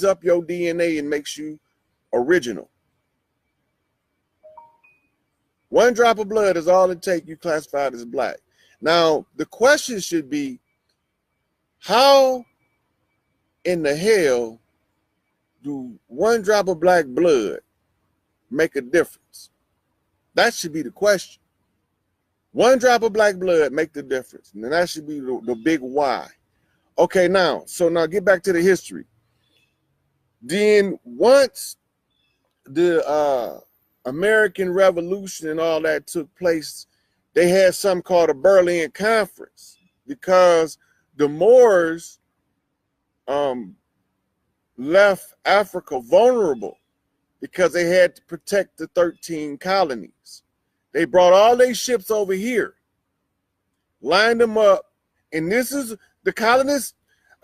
up your DNA and makes you original. One drop of blood is all it takes, you classified as black. Now, the question should be, how in the hell do one drop of black blood make a difference? That should be the question. One drop of black blood make the difference. And that should be the big why. Okay, now get back to the history. Then once the American Revolution and all that took place, they had something called a Berlin Conference, because the Moors left Africa vulnerable because they had to protect the 13 colonies. They brought all their ships over here, lined them up, and this is the colonists.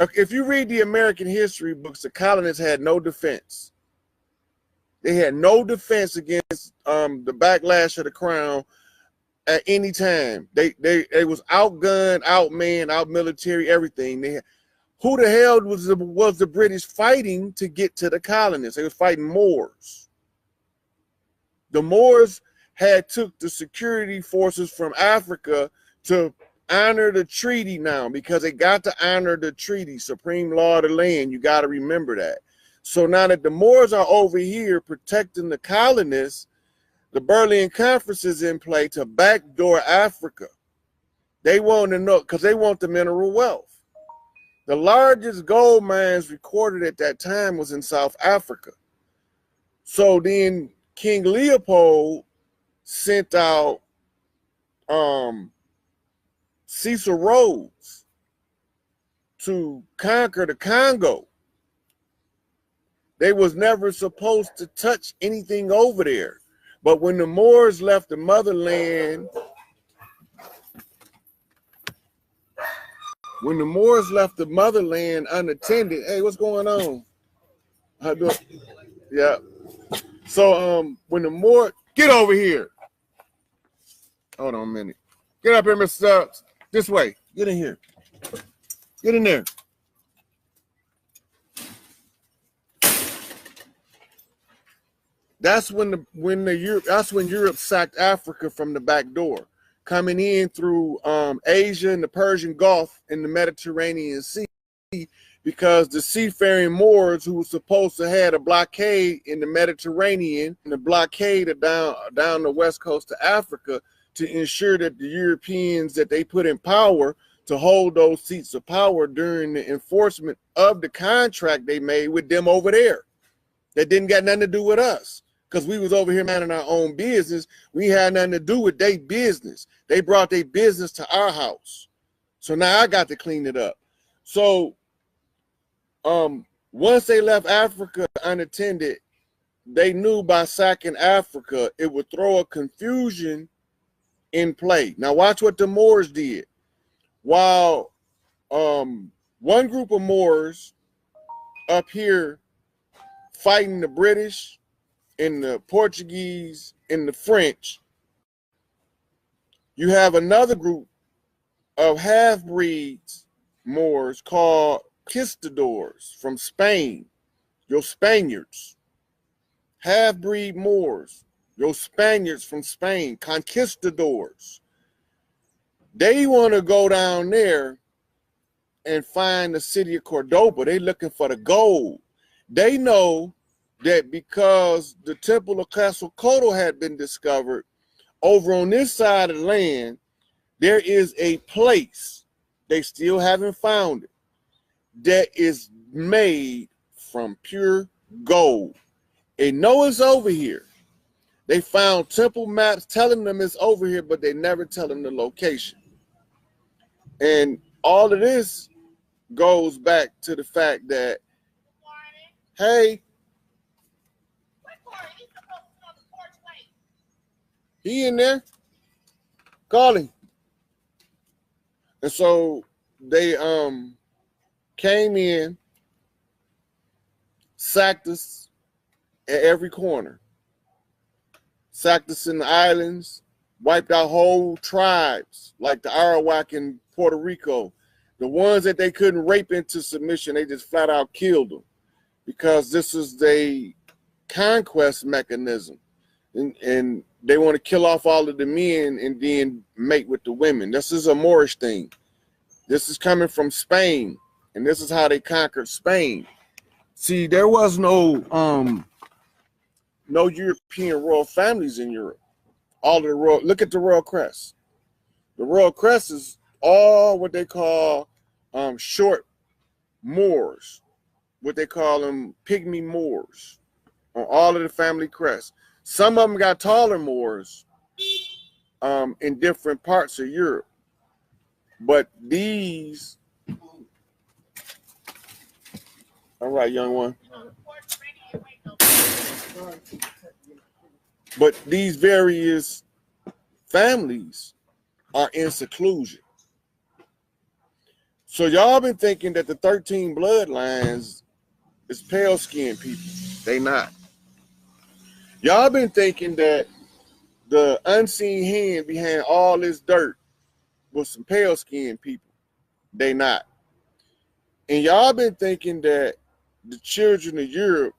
If you read the American history books, the colonists had no defense. They had no defense against the backlash of the crown at any time. They was outgunned, outmanned, out military, everything. Who the hell was the British fighting to get to the colonists? They was fighting Moors. The Moors had took the security forces from Africa to honor the treaty now, because they got to honor the treaty, supreme law of the land. You got to remember that. So now that the Moors are over here protecting the colonists, the Berlin Conference is in play to backdoor Africa. They want to know, because they want the mineral wealth. The largest gold mines recorded at that time was in South Africa. So then King Leopold sent out Cecil Rhodes to conquer the Congo. They was never supposed to touch anything over there. But when the Moors left the motherland, unattended, hey, what's going on? Yeah. So when the Moors, get over here. Hold on a minute. Get up here, Mr. Stubbs. This way. Get in here. Get in there. That's when Europe sacked Africa from the back door, coming in through Asia and the Persian Gulf and the Mediterranean Sea, because the seafaring Moors, who were supposed to have a blockade in the Mediterranean and the blockade down the west coast of Africa, to ensure that the Europeans that they put in power to hold those seats of power during the enforcement of the contract they made with them over there. That didn't got nothing to do with us, because we was over here minding our own business. We had nothing to do with their business. They brought their business to our house. So now I got to clean it up. So once they left Africa unattended, they knew by sacking Africa, it would throw a confusion in play. Now watch what the Moors did. While one group of Moors up here fighting the British and the Portuguese and the French, you have another group of half-breeds Moors called conquistadors from Spain. Your Spaniards, half-breed Moors, your Spaniards from Spain, conquistadors. They want to go down there and find the city of Cordoba. They looking for the gold. They know that because the temple of Quetzalcoatl had been discovered over on this side of the land, there is a place, they still haven't found it, that is made from pure gold. They know it's over here. They found temple maps telling them it's over here, but they never tell them the location. And all of this goes back to the fact that, hey, he in there? Call him. And so they came in, sacked us at every corner. Sacked us in the islands, wiped out whole tribes like the Arawak in Puerto Rico. The ones that they couldn't rape into submission, they just flat out killed them. because this is a conquest mechanism. And they want to kill off all of the men and then mate with the women. This is a Moorish thing. This is coming from Spain, and this is how they conquered Spain. See, there was no European royal families in Europe. All of the royal, look at the royal crest. The royal crest is all what they call short Moors, what they call them pygmy Moors, on all of the family crests. Some of them got taller Moors in different parts of Europe, but these, all right, young one. But these various families are in seclusion. So y'all been thinking that the 13 bloodlines is pale-skinned people. They not. Y'all been thinking that the unseen hand behind all this dirt was some pale-skinned people. They not. And y'all been thinking that the children of Europe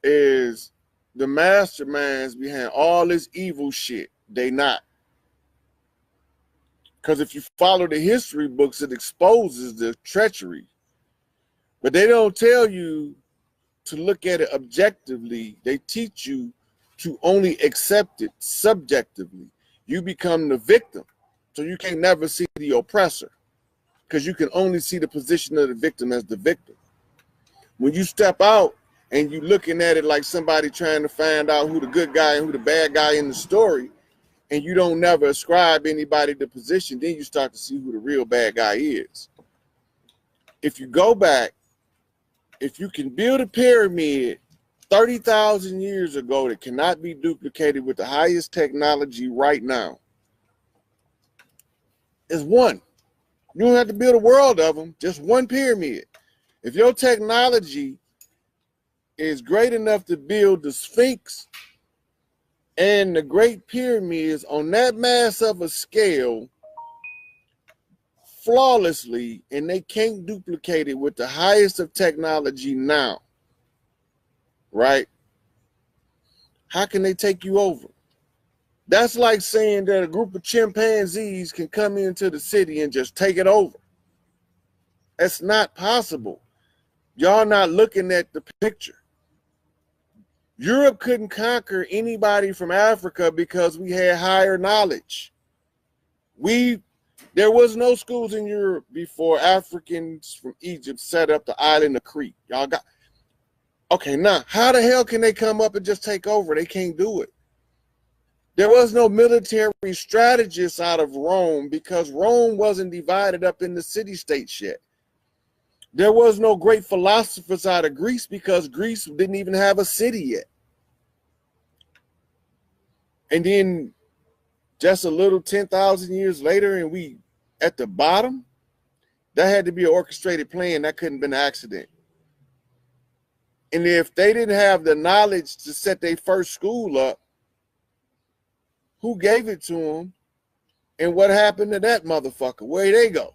is the masterminds behind all this evil shit. They not. Because if you follow the history books, it exposes the treachery. But they don't tell you to look at it objectively. They teach you to only accept it subjectively. You become the victim. So you can never see the oppressor, because you can only see the position of the victim as the victim. When you step out and you looking at it like somebody trying to find out who the good guy and who the bad guy in the story, and you don't never ascribe anybody the position, then you start to see who the real bad guy is. If you go back, if you can build a pyramid 30,000 years ago that cannot be duplicated with the highest technology right now, it's one. You don't have to build a world of them, just one pyramid. If your technology is great enough to build the Sphinx and the Great Pyramids on that mass of a scale flawlessly, and they can't duplicate it with the highest of technology now, right? How can they take you over? That's like saying that a group of chimpanzees can come into the city and just take it over. That's not possible. Y'all not looking at the picture. Europe couldn't conquer anybody from Africa because we had higher knowledge. There was no schools in Europe before Africans from Egypt set up the island of Crete. Y'all got, okay, now, how the hell can they come up and just take over? They can't do it. There was no military strategist out of Rome because Rome wasn't divided up into city-states yet. There was no great philosophers out of Greece because Greece didn't even have a city yet. And then just a little 10,000 years later, and we at the bottom. That had to be an orchestrated plan. That couldn't have been an accident. And if they didn't have the knowledge to set their first school up, who gave it to them? And what happened to that motherfucker? Where'd they go?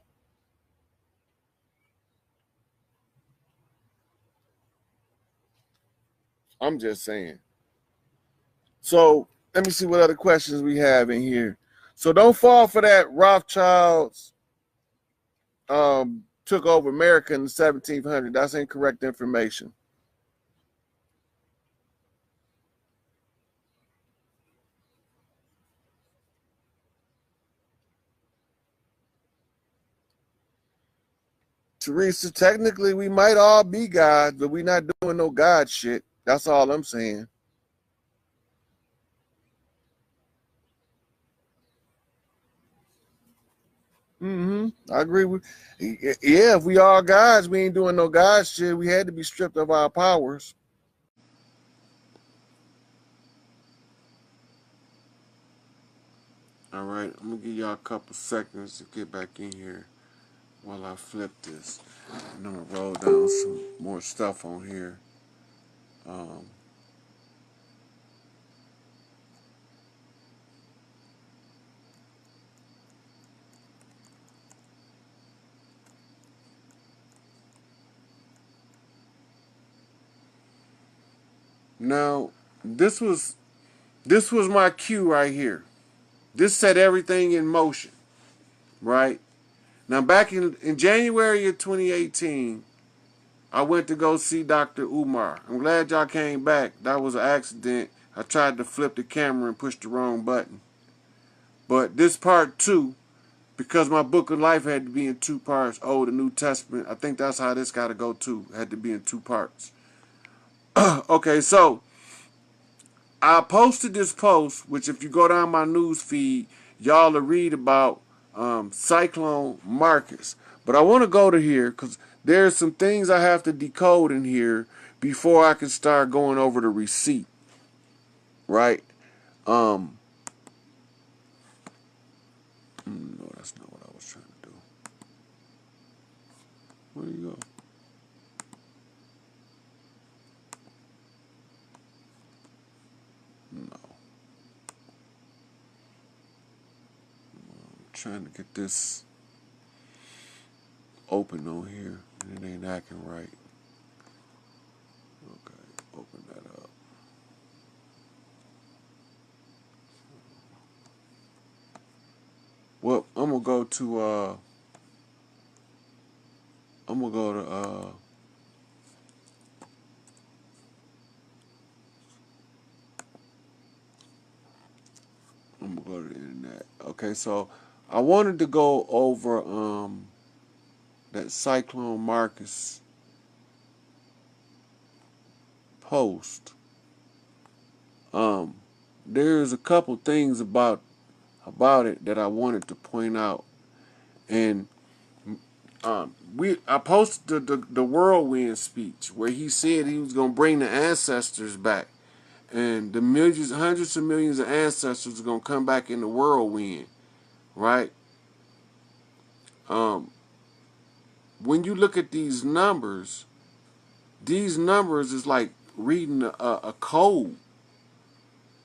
I'm just saying. So let me see what other questions we have in here. So don't fall for that Rothschilds took over America in the 1700s. That's incorrect information. Teresa, technically we might all be gods, but we're not doing no God shit. That's all I'm saying. I agree with. Yeah, if we all gods, we ain't doing no God shit. We had to be stripped of our powers. All right, I'm gonna give y'all a couple seconds to get back in here while I flip this. And I'm gonna roll down some more stuff on here. Um, Now, this was my cue right here. This set everything in motion, right? Now, back in January of 2018, I went to go see Dr. Umar. I'm glad y'all came back. That was an accident. I tried to flip the camera and push the wrong button. But this part 2, because my book of life had to be in 2 parts, Old and New Testament, I think that's how this got to go too. It had to be in 2 parts. Okay, so I posted this post, which if you go down my news feed, y'all will read about Cyclone Marcus. But I want to go to here because there's some things I have to decode in here before I can start going over the receipt. Right? No, that's not what I was trying to do. Where do you go? No. I'm trying to get this open on here and it ain't acting right. Okay, open that up. Well, I'm gonna go to I'm gonna go to the internet. Okay, so I wanted to go over that Cyclone Marcus post. There's a couple things about it that I wanted to point out, and I posted the whirlwind speech where he said he was gonna bring the ancestors back, and the millions, hundreds of millions of ancestors are gonna come back in the whirlwind, right? When you look at these numbers is like reading a code.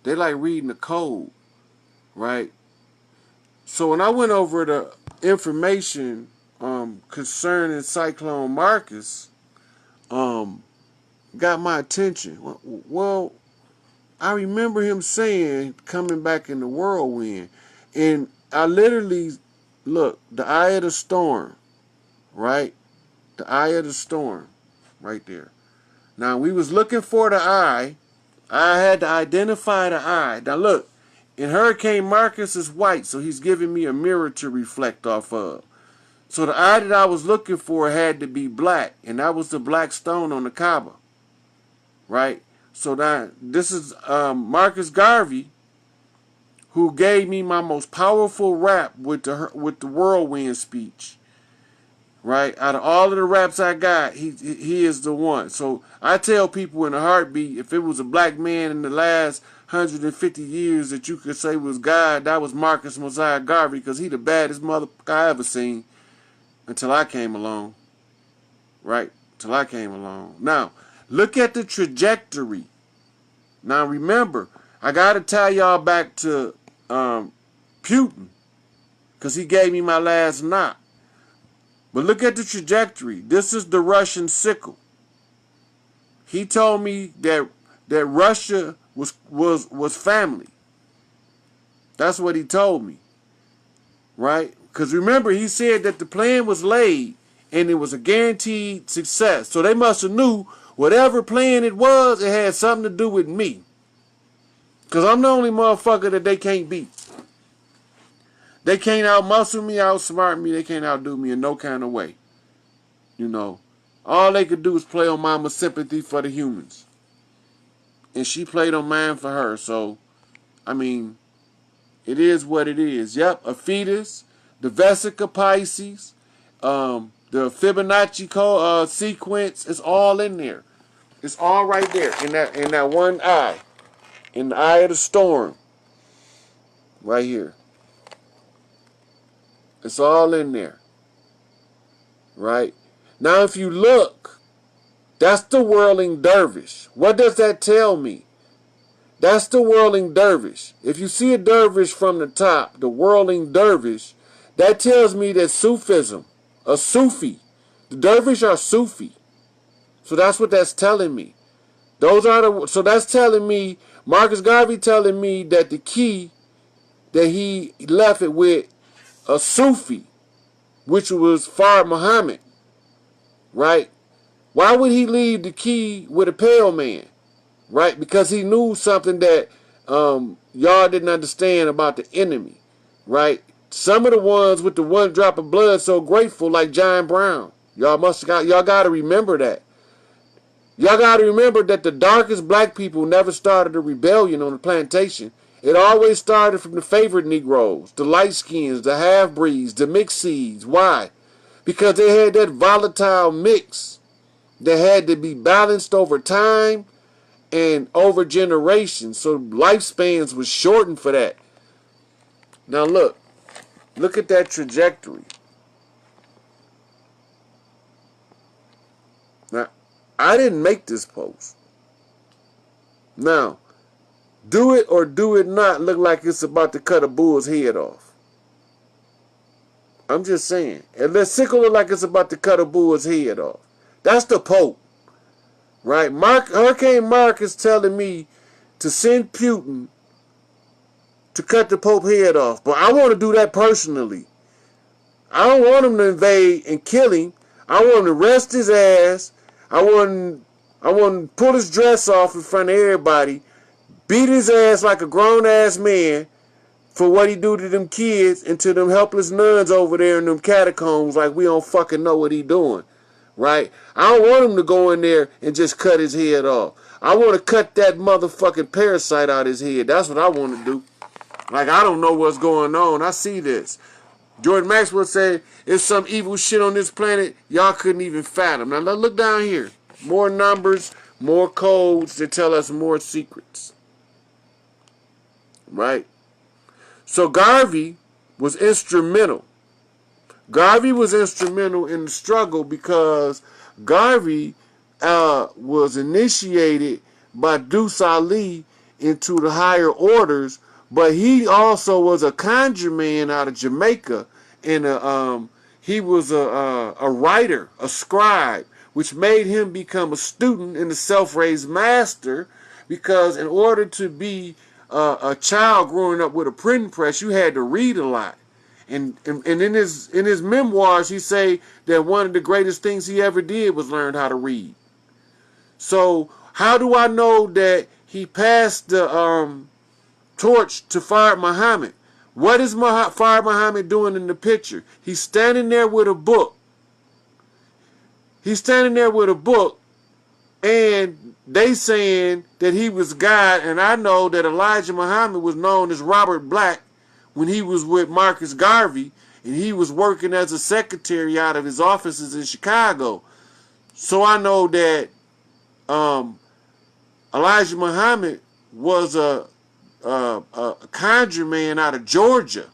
They like reading a code, right? So when I went over the information concerning Cyclone Marcus, got my attention. Well, I remember him saying coming back in the whirlwind, and I literally look the eye of the storm, right? The eye of the storm, right there. Now we was looking for the eye. I had to identify the eye. Now look, in Hurricane Marcus is white, so he's giving me a mirror to reflect off of. So the eye that I was looking for had to be black, and that was the black stone on the Kaaba, right? So now this is Marcus Garvey, who gave me my most powerful rap with the whirlwind speech, right? Out of all of the raps I got, he is the one. So I tell people in a heartbeat, if it was a black man in the last 150 years that you could say was God, that was Marcus Mosiah Garvey, because he the baddest motherfucker I ever seen until I came along, right? Until I came along. Now, look at the trajectory. Now, remember, I got to tie y'all back to Putin, because he gave me my last knock. But look at the trajectory. This is the Russian sickle. He told me that Russia was family. That's what he told me, right? Because remember, he said that the plan was laid and it was a guaranteed success. So they must have knew whatever plan it was, it had something to do with me. Because I'm the only motherfucker that they can't beat. They can't out-muscle me, outsmart me. They can't outdo me in no kind of way. You know, all they could do is play on mama's sympathy for the humans. And she played on mine for her. So, I mean, it is what it is. Yep, a fetus, the Vesica Pisces, the Fibonacci sequence, it's all in there. It's all right there in that one eye. In the eye of the storm. Right here. It's all in there. Right? Now if you look, that's the whirling dervish. What does that tell me? That's the whirling dervish. If you see a dervish from the top, the whirling dervish, that tells me that Sufism, a Sufi, the dervish are Sufi. So that's what that's telling me. Those are the, so that's telling me, Marcus Garvey telling me that the key that he left it with a Sufi, which was Fard Muhammad, right? Why would he leave the key with a pale man, right? Because he knew something that y'all didn't understand about the enemy, right? Some of the ones with the one drop of blood so grateful, like John Brown. Y'all got to remember that. Y'all got to remember that the darkest black people never started a rebellion on the plantation. It always started from the favored Negroes, the light skins, the half-breeds, the mixed seeds. Why? Because they had that volatile mix that had to be balanced over time and over generations. So lifespans was shortened for that. Now look at that trajectory. Now, I didn't make this post. Now, do it or do it not look like it's about to cut a bull's head off. I'm just saying. It looks sickle look like it's about to cut a bull's head off. That's the Pope. Right? Hurricane Mark is telling me to send Putin to cut the Pope head off. But I want to do that personally. I don't want him to invade and kill him. I want him to rest his ass. I want him to pull his dress off in front of everybody, beat his ass like a grown-ass man for what he do to them kids and to them helpless nuns over there in them catacombs like we don't fucking know what he doing, right? I don't want him to go in there and just cut his head off. I want to cut that motherfucking parasite out his head. That's what I want to do. Like, I don't know what's going on. I see this. Jordan Maxwell said, it's some evil shit on this planet y'all couldn't even fathom. Now, look down here. More numbers, more codes that tell us more secrets. Right? So Garvey was instrumental. Garvey was instrumental in the struggle because Garvey was initiated by Deuce Ali into the higher orders, but he also was a conjure man out of Jamaica, and he was a writer, a scribe, which made him become a student in the self-raised master, because in order to be a child growing up with a printing press, you had to read a lot. And in his memoirs, he say that one of the greatest things he ever did was learn how to read. So how do I know that he passed the torch to Fard Muhammad? What is Fard Muhammad doing in the picture? He's standing there with a book. He's standing there with a book, and they saying that he was God, and I know that Elijah Muhammad was known as Robert Black when he was with Marcus Garvey, and he was working as a secretary out of his offices in Chicago. So I know that Elijah Muhammad was a conjure man out of Georgia,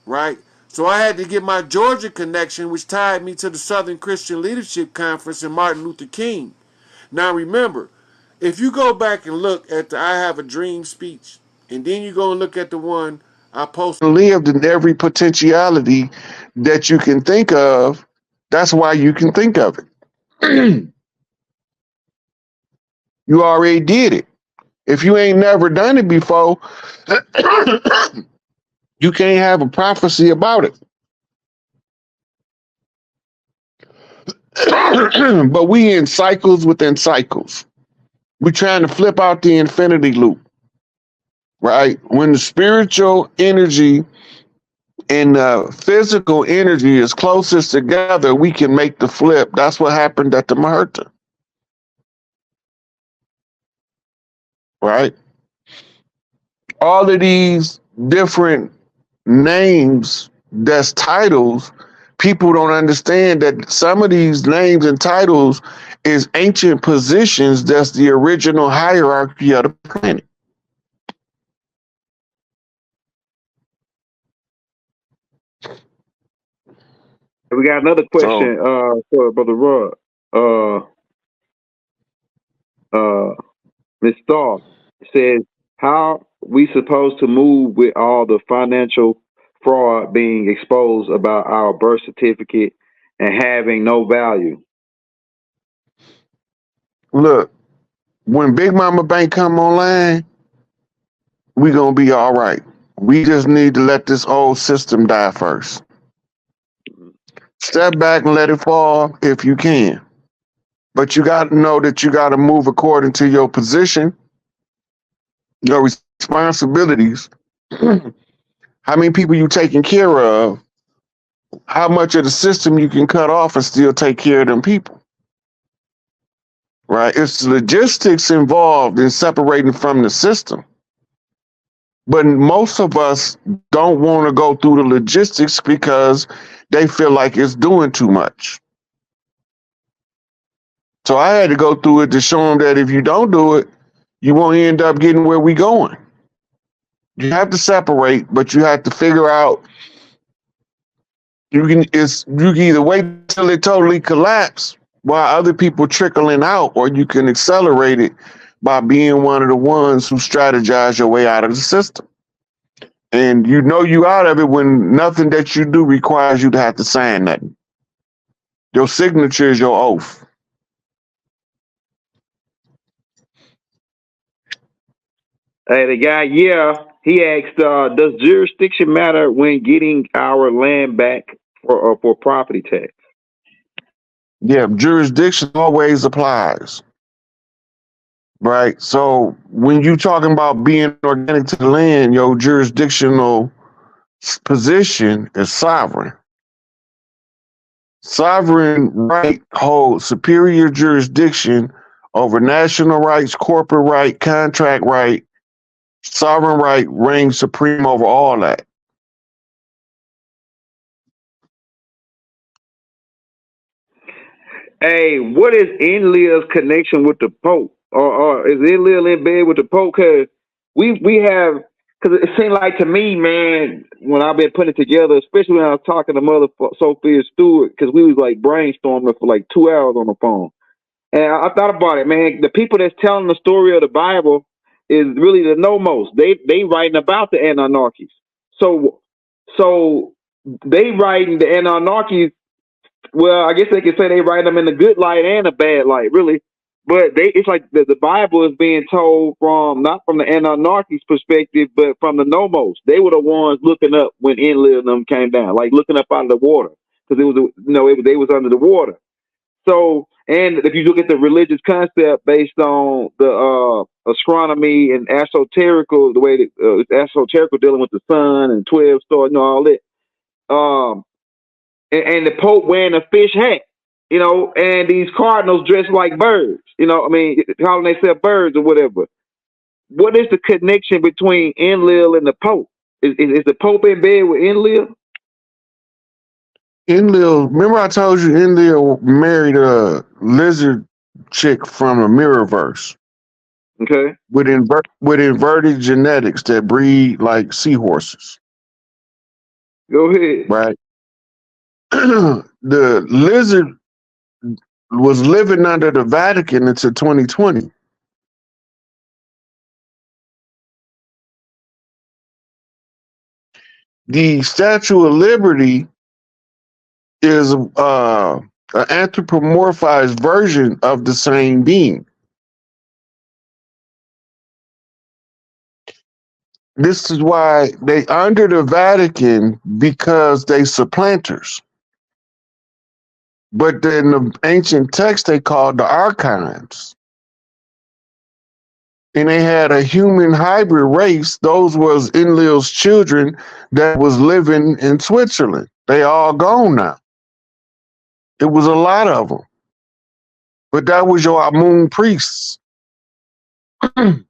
right? So I had to get my Georgia connection, which tied me to the Southern Christian Leadership Conference and Martin Luther King. Now remember, if you go back and look at the I Have a Dream speech, and then you go and look at the one I posted, lived in every potentiality that you can think of, that's why you can think of it. You already did it. If you ain't never done it before, you can't have a prophecy about it. But we in cycles within cycles. We're trying to flip out the infinity loop, right? When the spiritual energy and physical energy is closest together, we can make the flip. That's what happened at the Maherta, right? All of these different names that's titles, people don't understand that some of these names and titles is ancient positions that's the original hierarchy of the planet. We got another question for Brother Rod. Ms. Starr says, how we supposed to move with all the financial fraud being exposed about our birth certificate and having no value? Look, when Big Mama Bank come online, we gonna be all right. We just need to let this old system die first. Step back and let it fall if you can. But you got to know that you got to move according to your position, your responsibilities, how many people you taking care of, how much of the system you can cut off and still take care of them people. Right? It's logistics involved in separating from the system. But most of us don't want to go through the logistics because they feel like it's doing too much. So I had to go through it to show them that if you don't do it, you won't end up getting where we going. You have to separate, but you have to figure out you can either wait till it totally collapse while other people trickling out, or you can accelerate it by being one of the ones who strategize your way out of the system. And you know you out of it when nothing that you do requires you to have to sign nothing. Your signature is your oath. Hey, the guy, he asked, does jurisdiction matter when getting our land back for property tax? Yeah, jurisdiction always applies. Right. So when you talking about being organic to the land, your jurisdictional position is sovereign. Sovereign right holds superior jurisdiction over national rights, corporate right, contract right. Sovereign right reigns supreme over all that. Hey, what is Enlil's connection with the Pope? Or is Enlil in bed with the Pope? Because we have, because it seemed like to me, man, when I've been putting it together, especially when I was talking to Mother Sophia Stewart, because we was like brainstorming for like 2 hours on the phone. And I thought about it, man. The people that's telling the story of the Bible is really the nomos. They writing about the Anunnakis. So they writing the Anunnakis. Well, I guess they could say they write them in a good light and a bad light, really. But it's like the Bible is being told from not from the Anunnakis perspective, but from the nomos. They were the ones looking up when Enlil and them came down, like looking up out of the water, because they was under the water. So, and if you look at the religious concept based on the astronomy and esoterical, the way that esoterical dealing with the sun and 12 stars, all that. And the Pope wearing a fish hat, and these cardinals dressed like birds, calling themselves birds or whatever. What is the connection between Enlil and the Pope? Is the Pope in bed with Enlil? Enlil, remember I told you Enlil married a lizard chick from a Mirrorverse. Okay. With inverted genetics that breed like seahorses. Go ahead. Right. The lizard was living under the Vatican until 2020. The Statue of Liberty is an anthropomorphized version of the same being. This is why they under the Vatican, because they supplanters. But in the ancient text, they called the archives. And they had a human hybrid race. Those was Enlil's children that was living in Switzerland. They all gone now. It was a lot of them. But that was your Amun priests. Now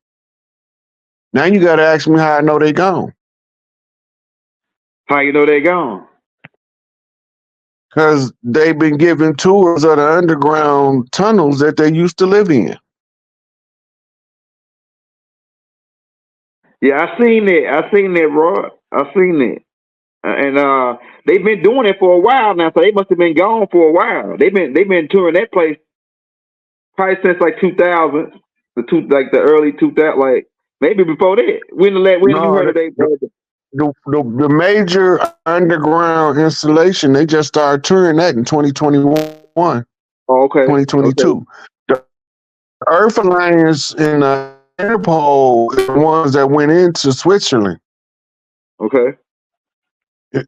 you got to ask me how I know they gone. How you know they gone? Because they've been given tours of the underground tunnels that they used to live in. Yeah, I seen that, Rod. I seen it. And they've been doing it for a while now, so they must have been gone for a while. They've been touring that place probably since like 2000, the early 2000, like maybe before that. When you heard of they? The major underground installation, they just started touring that in 2021. Oh, okay. 2022. Okay. Earth Alliance and Interpol are the ones that went into Switzerland. Okay.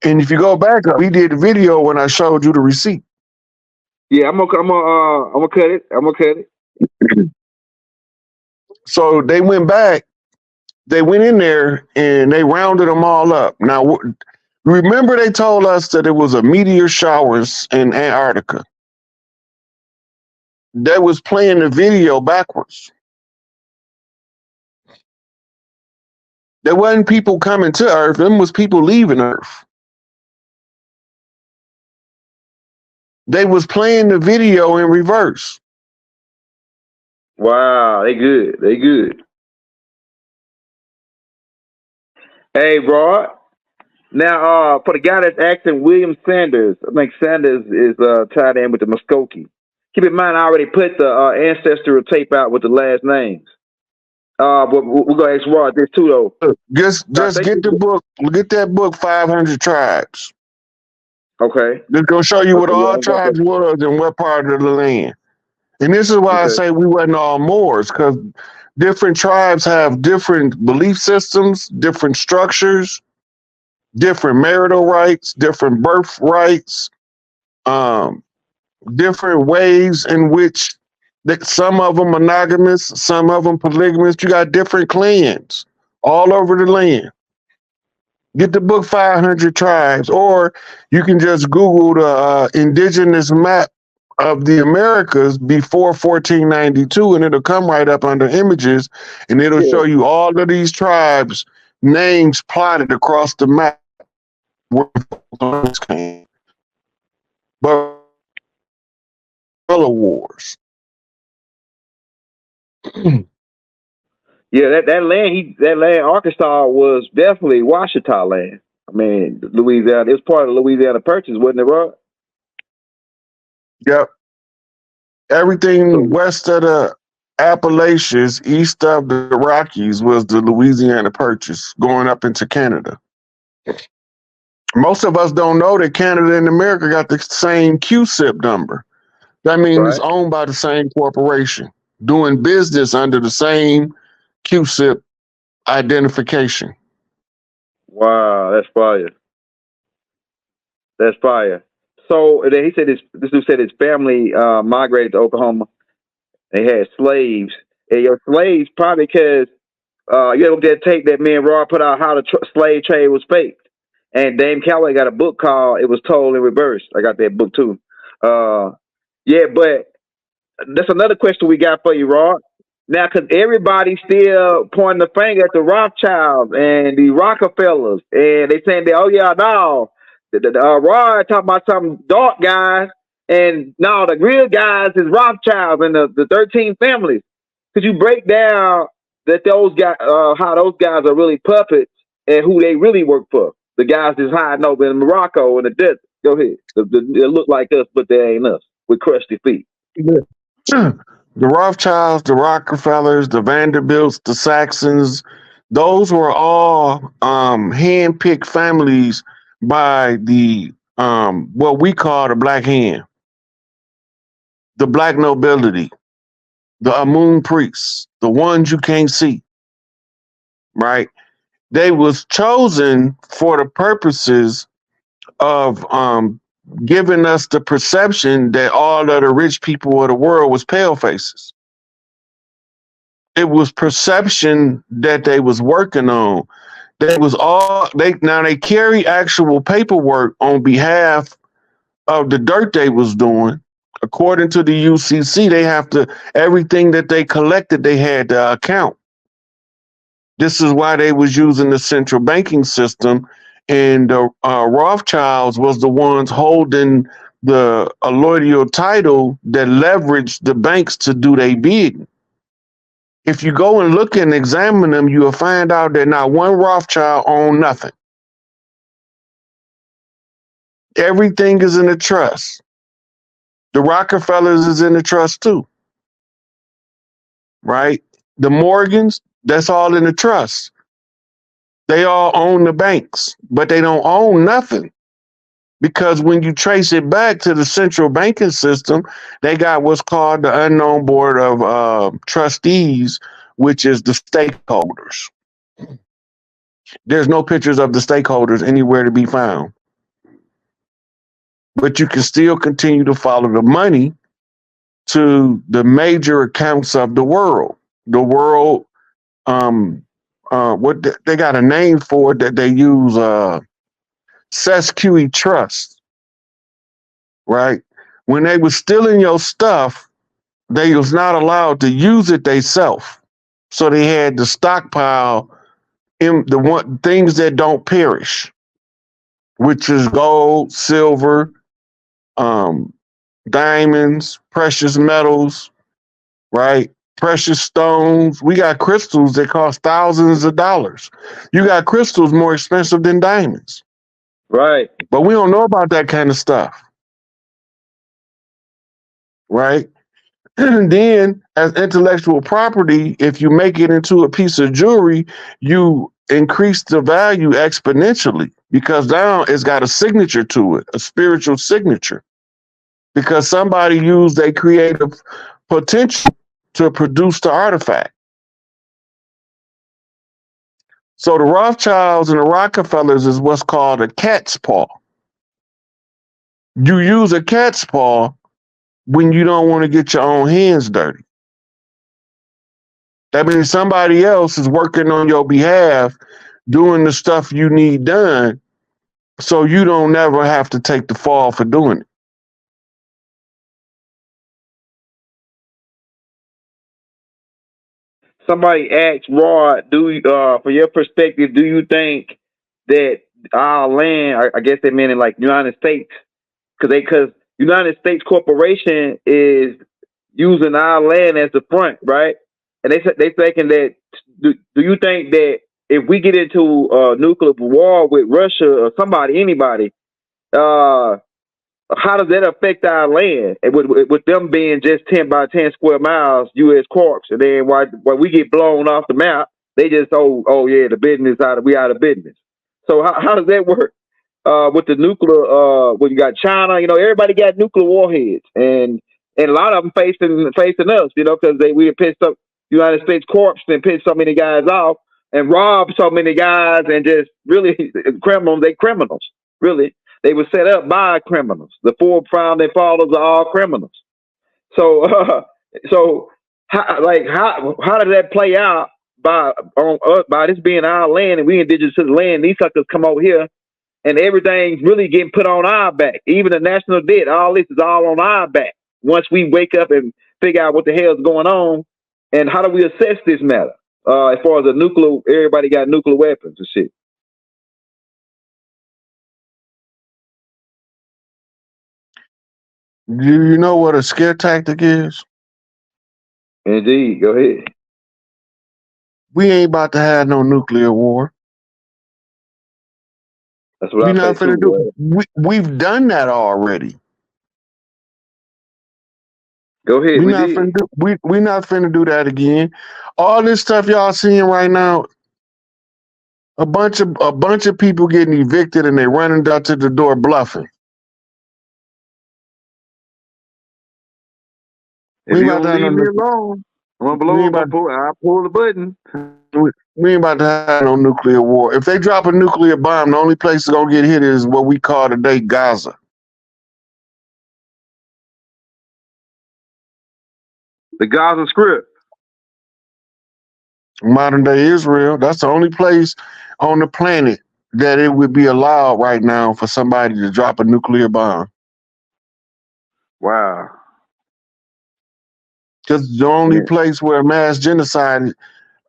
And if you go back, we did the video when I showed you the receipt. Yeah, I'm gonna cut it. I'm gonna cut it. So they went back. They went in there and they rounded them all up. Now, remember they told us that it was a meteor showers in Antarctica. They was playing the video backwards. There wasn't people coming to Earth. Them was people leaving Earth. They was playing the video in reverse. Wow, they good. They good. Hey, Rod. Now, for the guy that's asking, William Sanders, I think Sanders is tied in with the Muskogee. Keep in mind, I already put the ancestral tape out with the last names. But we're gonna ask Rod this too, though. Just get the book. Get that book, 500 Tribes. Okay. It's gonna show you what all Yeah, tribes was and what part of the land. And this is why I say we wasn't all Moors, because different tribes have different belief systems, different structures, different marital rights, different birth rights, different ways in which some of them monogamous, some of them polygamous. You got different clans all over the land. Get the book 500 Tribes, or you can just Google the indigenous map of the Americas before 1492, and it'll come right up under images, and it'll show you all of these tribes' names plotted across the map. But wars. Yeah, that land, Arkansas was definitely Washita land. I mean, Louisiana, it was part of the Louisiana Purchase, wasn't it, Rod? Yep. Everything west of the Appalachians, east of the Rockies was the Louisiana Purchase, going up into Canada. Most of us don't know that Canada and America got the same CASHAPP number. That means it's owned by the same corporation, doing business under the same CASHAPP identification. Wow, that's fire. That's fire. So then he said this dude said his family migrated to Oklahoma. They had slaves. And your slaves probably because you know that tape that me and Rod put out how the slave trade was faked. And Dame Calloway got a book called It Was Told in Reverse. I got that book too. Yeah, but that's another question we got for you, Rod. Now, because everybody's still pointing the finger at the Rothschilds and the Rockefellers, and they saying that, oh yeah, no, Rod talking about some dark guys, and no, the real guys is Rothschilds and the 13 families. Could you break down that those guys, how those guys are really puppets and who they really work for? The guys that's hiding over in Morocco in the desert. Go ahead. They look like us, but they ain't us. With crusty feet. The Rothschilds, the Rockefellers, the Vanderbilts, the Saxons, those were all hand-picked families by the what we call the Black Hand, the Black nobility, the Amun priests, the ones you can't see, right? They was chosen for the purposes of giving us the perception that all of the rich people of the world was pale faces. It was perception that they was working on. They carry actual paperwork on behalf of the dirt they was doing. According to the UCC, they have to, everything that they collected, they had to account. This is why they was using the central banking system, and the Rothschilds was the ones holding the allodial title that leveraged the banks to do their bidding. If you go and look and examine them, you will find out that not one Rothschild owned nothing. Everything is in a trust. The Rockefellers is in the trust too, right? The Morgans, that's all in the trust. They all own the banks, but they don't own nothing. Because when you trace it back to the central banking system, they got what's called the unknown board of trustees, which is the stakeholders. There's no pictures of the stakeholders anywhere to be found. But you can still continue to follow the money to the major accounts of the world. The world, they got a name for it that they use, SesQE Trust, right? When they was stealing your stuff, they was not allowed to use it themselves. So they had to stockpile in things that don't perish, which is gold, silver, diamonds, precious metals, right? Precious stones. We got crystals that cost thousands of dollars. You got crystals more expensive than diamonds. Right. But we don't know about that kind of stuff. Right? And then, as intellectual property, if you make it into a piece of jewelry, you increase the value exponentially because now it's got a signature to it, a spiritual signature. Because somebody used their creative potential to produce the artifact. So the Rothschilds and the Rockefellers is what's called a cat's paw. You use a cat's paw when you don't want to get your own hands dirty. That means somebody else is working on your behalf, doing the stuff you need done, so you don't never have to take the fall for doing it. Somebody asked Rod, for your perspective, do you think that our land, I guess they meant in like United States, because United States Corporation is using our land as the front, right? And they thinking that, do you think that if we get into a nuclear war with Russia or anybody, how does that affect our land? And with them being just 10 by 10 square miles, U.S. corps, and then while we get blown off the map, they just yeah, the business we out of business. So how does that work with the nuclear? When you got China, everybody got nuclear warheads, and a lot of them facing us, because we have pissed up United States corps and pissed so many guys off and robbed so many guys, and just really criminals. They criminals, really. They were set up by criminals. The four founding fathers are all criminals. So, how did that play out by this being our land and we indigenous to the land? These suckers come over here and everything's really getting put on our back. Even the national debt, all this is all on our back. Once we wake up and figure out what the hell is going on, and how do we assess this matter? As far as the nuclear, everybody got nuclear weapons and shit. Do you know what a scare tactic is? Indeed. Go ahead. We ain't about to have no nuclear war. That's what I say too. We've done that already. Go ahead. We're not finna do that again. All this stuff y'all seeing right now, a bunch of people getting evicted and they running down to the door bluffing. If you don't leave me alone, I'm gonna I'll pull the button. We ain't about to have no nuclear war. If they drop a nuclear bomb, the only place it's gonna get hit is what we call today Gaza. The Gaza Strip. Modern day Israel. That's the only place on the planet that it would be allowed right now for somebody to drop a nuclear bomb. Wow. Just the only place where mass genocide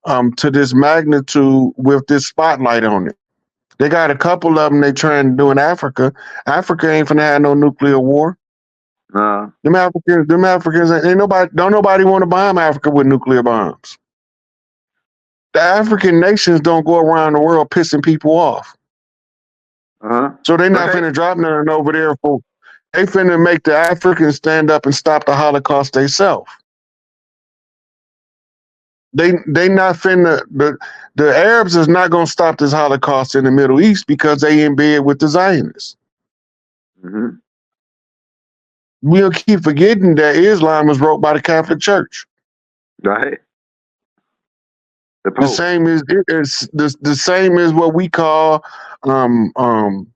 to this magnitude with this spotlight on it. They got a couple of them they trying to do in Africa. Africa ain't finna have no nuclear war. Them Africans don't nobody want to bomb Africa with nuclear bombs. The African nations don't go around the world pissing people off. So they not finna drop nothing over there they finna make the Africans stand up and stop the Holocaust themselves. They not finna the Arabs is not gonna stop this Holocaust in the Middle East because they in bed with the Zionists. Mm-hmm. We'll keep forgetting that Islam was wrote by the Catholic Church. Right. The The Pope. same is the same as what we call um, um,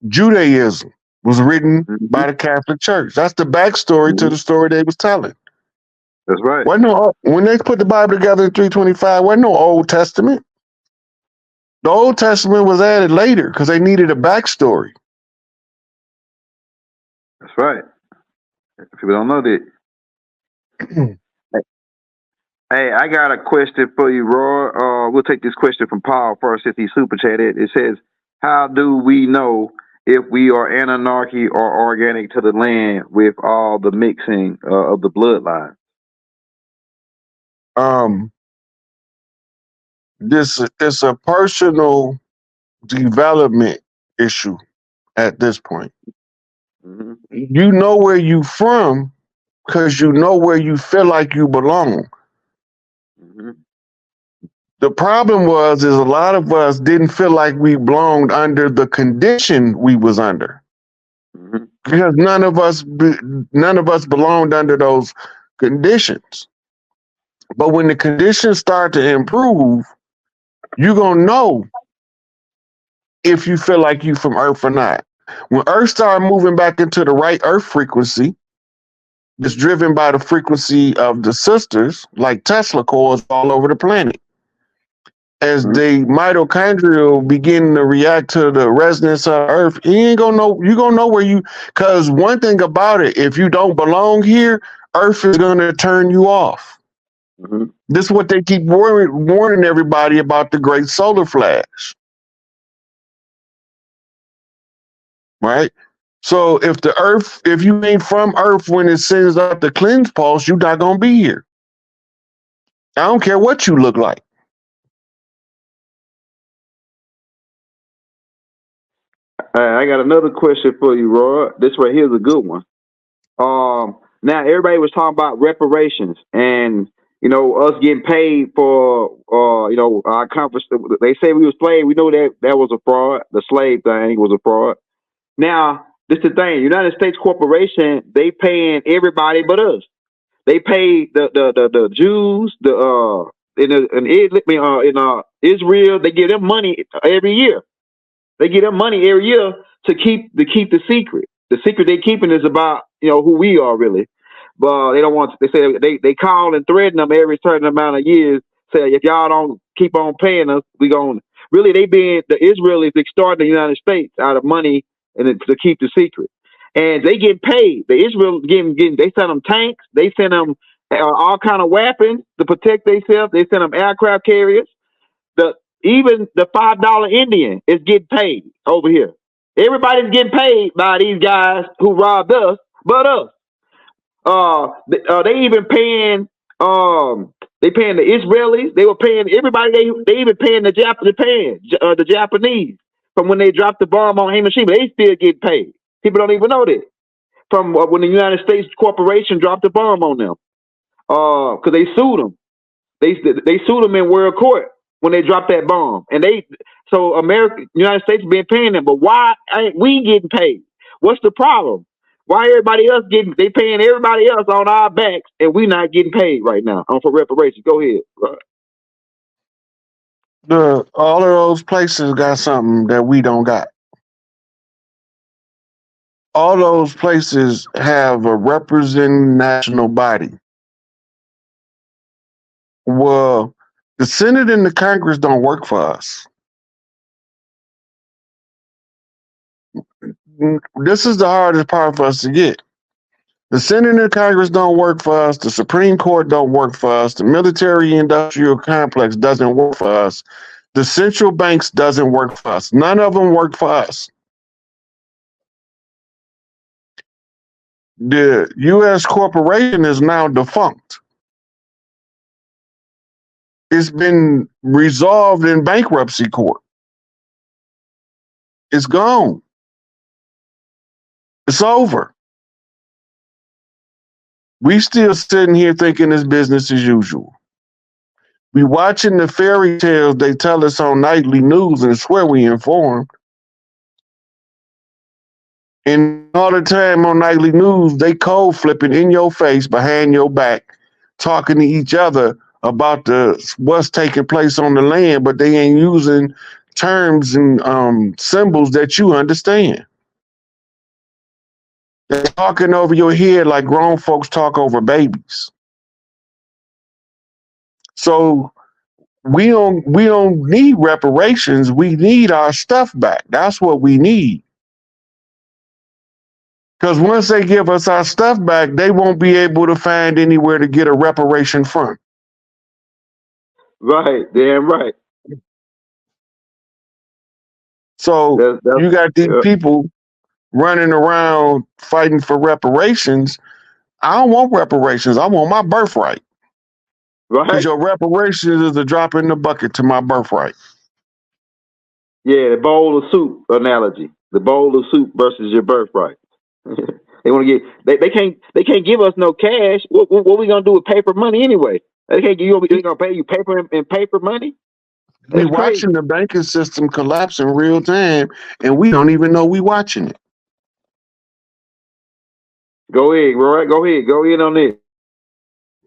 Judaism was written Mm-hmm. by the Catholic Church. That's the backstory to Mm-hmm. the story they was telling. That's right. When they put the Bible together in 325, wasn't no Old Testament. The Old Testament was added later because they needed a backstory. That's right. People don't know that. Hey, I got a question for you, Roy. We'll take this question from Paul first since he super chatted. It says, how do we know if we are anarchy or organic to the land with all the mixing of the bloodline? um, this is a personal development issue at this point. Mm-hmm. You know where you from because you know where you feel like you belong. Mm-hmm. The problem is a lot of us didn't feel like we belonged under the condition we was under Mm-hmm. because none of us belonged under those conditions. But when the conditions start to improve, you're gonna know if you feel like you from Earth or not. When Earth started moving back into the right Earth frequency, it's driven by the frequency of the sisters, like Tesla coils all over the planet. As Mm-hmm. the mitochondria begin to react to the resonance of Earth, you ain't gonna know. You gonna know where you. Because one thing about it, if you don't belong here, Earth is gonna turn you off. Mm-hmm. This is what they keep warning everybody about the Great Solar Flash, right? So if you ain't from Earth when it sends out the cleanse pulse, you're not gonna be here. I don't care what you look like. I got another question for you, Roy. This right here is a good one. Now everybody was talking about reparations and us getting paid for our conference. They say we was slave. We know that was a fraud. The slave thing was a fraud. Now this is the thing. United States Corporation, they paying everybody but us. They pay the Jews, in Israel. They give them money every year. They give them money every year to keep the secret. The secret they keeping is about who we are really. But they don't want. They say they call and threaten them every certain amount of years. Say if y'all don't keep on paying us, we going really they being the Israelis extorting the United States out of money and to keep the secret. And they get paid. The Israel getting they send them tanks. They send them all kind of weapons to protect themselves. They send them aircraft carriers. The Even the $5 Indian is getting paid over here. Everybody's getting paid by these guys who robbed us, but us. They even paying they paying the Israelis. They were paying everybody. They even paying the Japanese from when they dropped the bomb on Hiroshima. They still get paid. People don't even know that from when the United States corporation dropped the bomb on them. Because they sued them. They sued them in world court when they dropped that bomb, and United States been paying them, but why ain't we getting paid? What's the problem? Why everybody else they paying everybody else on our backs, and we not getting paid right now for reparations? Go ahead. All of those places got something that we don't got. All those places have a representing national body. Well, the Senate and the Congress don't work for us. This is the hardest part for us to get. The Senate and the Congress don't work for us. The Supreme Court don't work for us. The military industrial complex doesn't work for us. The central banks doesn't work for us. None of them work for us. The U.S. corporation is now defunct. It's been resolved in bankruptcy court. It's gone. It's over. We still sitting here thinking it's business as usual. We watching the fairy tales they tell us on nightly news and swear we informed. And all the time on nightly news, they cold flipping in your face, behind your back, talking to each other about what's taking place on the land, but they ain't using terms and symbols that you understand. They're talking over your head like grown folks talk over babies. So we don't need reparations. We need our stuff back. That's what we need. Because once they give us our stuff back, they won't be able to find anywhere to get a reparation from. Right, damn right. So you got these people running around fighting for reparations. I don't want reparations. I want my birthright. Right. Because your reparations is a drop in the bucket to my birthright. Yeah, the bowl of soup analogy. The bowl of soup versus your birthright. They want to get they can't give us no cash. What we gonna do with paper money anyway? They can't give you. They gonna pay you paper and paper money. We watching the banking system collapse in real time, and we don't even know we watching it. Go ahead, right? Go ahead. Go in on it.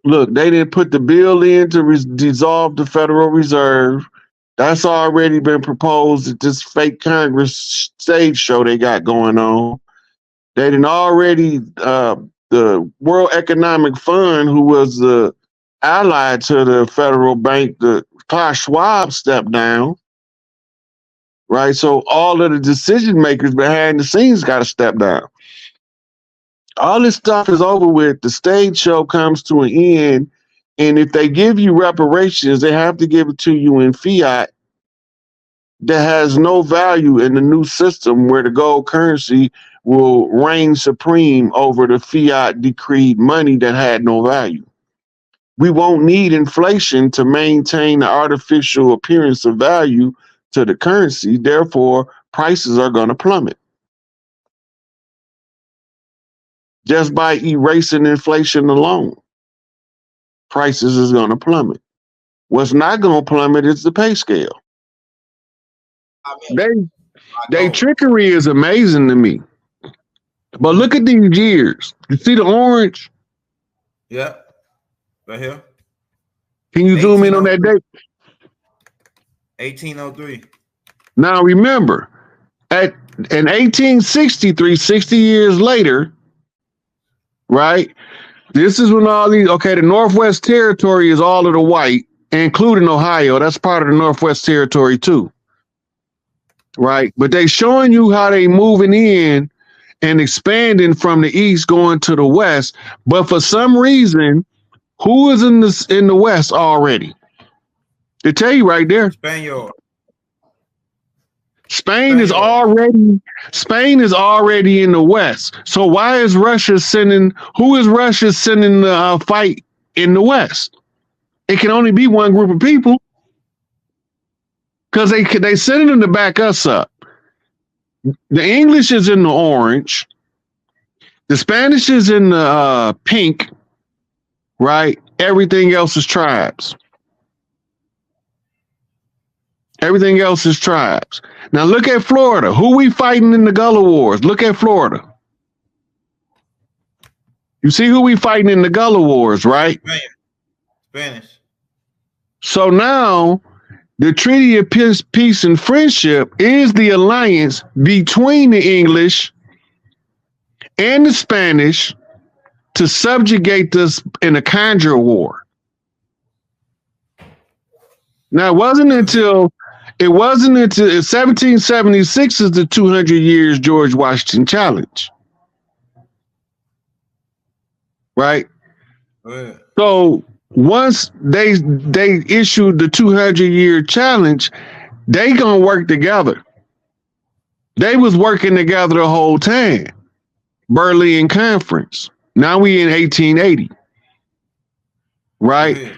Look, they didn't put the bill in to dissolve the Federal Reserve. That's already been proposed at this fake Congress stage show they got going on. They didn't already, the World Economic Fund, who was the ally to the federal bank, the Klaus Schwab, stepped down. Right? So all of the decision makers behind the scenes got to step down. All this stuff is over with. The stage show comes to an end. And if they give you reparations, they have to give it to you in fiat that has no value in the new system where the gold currency will reign supreme over the fiat decreed money that had no value. We won't need inflation to maintain the artificial appearance of value to the currency. Therefore, prices are going to plummet. Just by erasing inflation alone, prices is going to plummet. What's not going to plummet is the pay scale. They trickery is amazing to me. But look at these years. You see the orange? Yeah. Right here. Can you zoom in on that date? 1803. Now remember, in 1863, 60 years later, right? This is when all these, the Northwest Territory is all of the white, including Ohio. That's part of the Northwest Territory too. Right? But they showing you how they moving in and expanding from the east going to the west. But for some reason, who is in the west already? They tell you right there. Spain is already in the west. So why is Russia sending? Who is Russia sending the fight in the west? It can only be one group of people. Because they sending them to back us up. The English is in the orange. The Spanish is in the pink, right? Everything else is tribes. Everything else is tribes. Now look at Florida. Who we fighting in the Gullah Wars? Look at Florida. You see who we fighting in the Gullah Wars, right? Spanish. So now the Treaty of Peace and Friendship is the alliance between the English and the Spanish to subjugate us in a conjure war. Now, it wasn't until 1776 is the 200 years George Washington Challenge. Right? Yeah. So once they issued the 200-year challenge, they gonna work together. They was working together the whole time. Berlin Conference. Now we in 1880. Right? Yeah.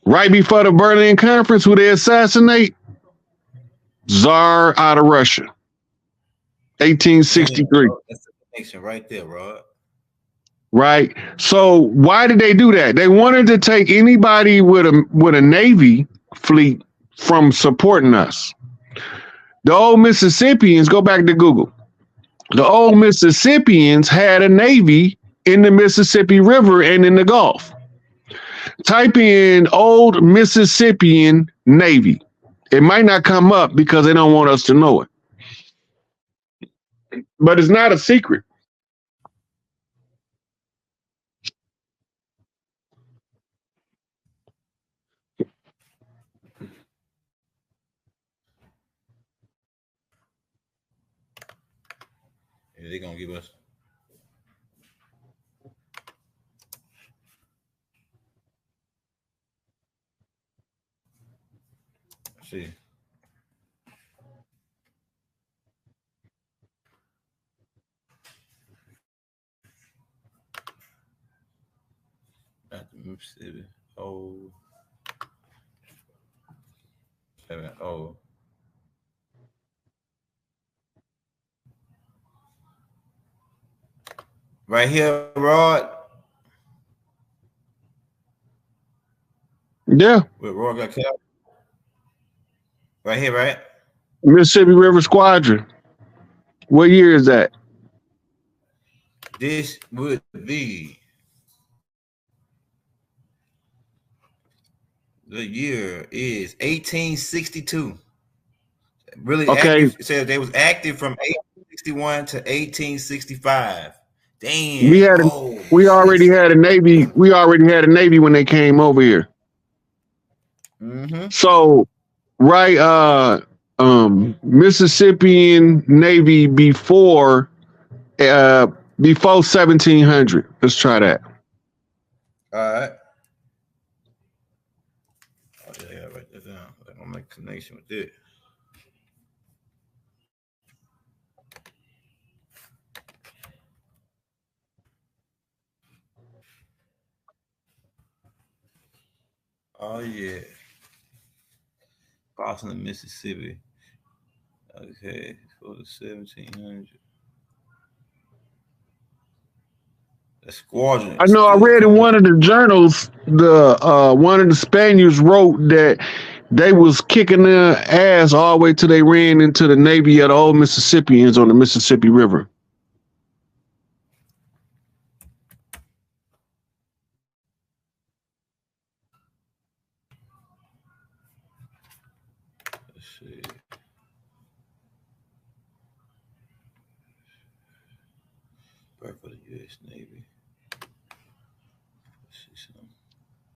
Right before the Berlin Conference, who they assassinate? Tsar out of Russia. 1863. That's the connection right there, Rod. Right. So why did they do that? They wanted to take anybody with a Navy fleet from supporting us. The old Mississippians, go back to Google. The old Mississippians had a navy in the Mississippi River and in the Gulf. Type in old Mississippian Navy. It might not come up because they don't want us to know it. But it's not a secret. They're gonna give us. Let's see. Not the Mississippi. Oh. 7-0. Right here, Rod. Yeah. Where Rod got cut out. Right here, right? Mississippi River Squadron. What year is that? This would be the year is 1862. Really Okay. active. It says they was active from 1861 to 1865. Damn. We already had a navy. We already had a navy when they came over here. Mm-hmm. So, right, Mississippian Navy before 1700. Let's try that. All right. Oh, yeah, write that down. I'm gonna make a connection with it. Oh yeah. Boston, Mississippi. Okay, for the 1700. The squadron. I know. I read in one of the journals, one of the Spaniards wrote that they was kicking their ass all the way till they ran into the navy of the old Mississippians on the Mississippi River. Let's see. Birth of the U.S. Navy.